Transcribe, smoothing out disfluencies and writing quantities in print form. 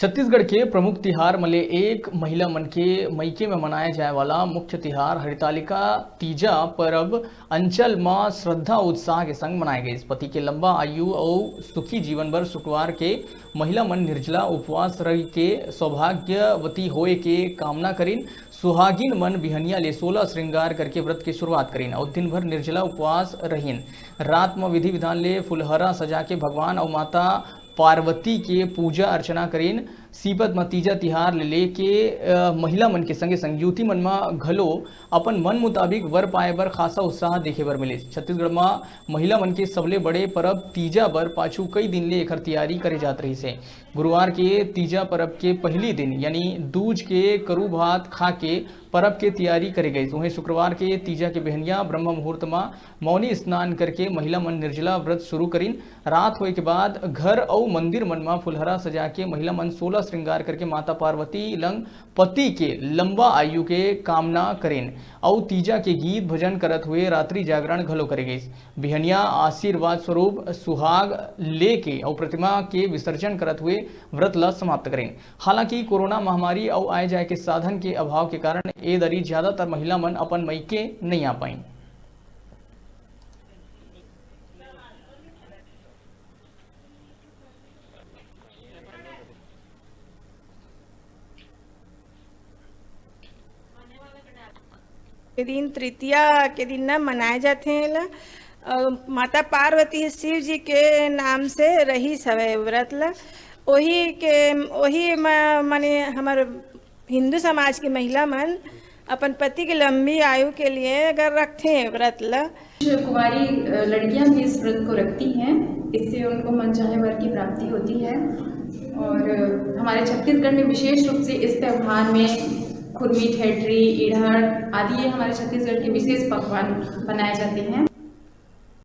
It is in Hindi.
छत्तीसगढ़ के प्रमुख तिहार मले एक महिला मन के मईके में मनाया जाए वाला मुख्य तिहार हरितालिका तीजा पर्व अंचल में श्रद्धा उत्साह के संग मनाए गए। पति के लंबा आयु और सुखी जीवन भर शुक्रवार के महिला मन निर्जला उपवास रह के सौभाग्यवती होए के कामना करीन। सुहागिन मन बिहनिया ले 16 श्रृंगार करके व्रत की शुरुआत करीन और दिन भर निर्जला उपवास रहीन। रात में विधि विधान ले फुलहरा सजा के भगवान और माता पार्वती के पूजा अर्चना करीन। सीपत म तीजा तिहार ले लेके महिला मन के संगे संग युवती मन में घलो अपन मन मुताबिक वर पाए बर खासा उत्साह देखे बर मिले। छत्तीसगढ़ में महिला मन के सबले बड़े पर्व तीजा बर पाछू कई दिन ले एकर तैयारी करे जात रही से। गुरुवार के तीजा पर्व के पहली दिन यानी दूज के करू भात खा के पर्व के तैयारी करे गई। वहीं शुक्रवार के तीजा के बहनिया ब्रह्म मुहूर्त में मौनी स्नान करके महिला मन निर्जला व्रत शुरू करीन। रात होए के बाद घर और मंदिर मन में फुलहरा सजा के महिला मन 16 श्रृंगार करके माता पार्वती लंग पति के लंबा आयु के कामना करेन और तीजा के गीत भजन करत हुए रात्रि जागरण घलो करे गई। बिहनिया आशीर्वाद स्वरूप सुहाग लेके और प्रतिमा के विसर्जन करत हुए व्रत ला समाप्त करें। हालांकि कोरोना महामारी और आए जाए के साधन के अभाव के कारण ए दरी ज्यादातर महिला मन अपन मईके नहीं आ पाई। के दिन तृतीया के दिन न मनाए जाते हैं। माता पार्वती शिव जी के नाम से रही सवे व्रत ला वही माने हमारे हिंदू समाज की महिला मन अपन पति के लंबी आयु के लिए अगर रखते हैं व्रत ला। कुंवारी लड़कियां भी इस व्रत को रखती हैं, इससे उनको मनचाहे वर की प्राप्ति होती है। और हमारे छत्तीसगढ़ में विशेष रूप से इस त्यौहार में खुरमी, ठेठरी, इड़हड़ आदि ये हमारे छत्तीसगढ़ के विशेष पकवान बनाए जाते हैं।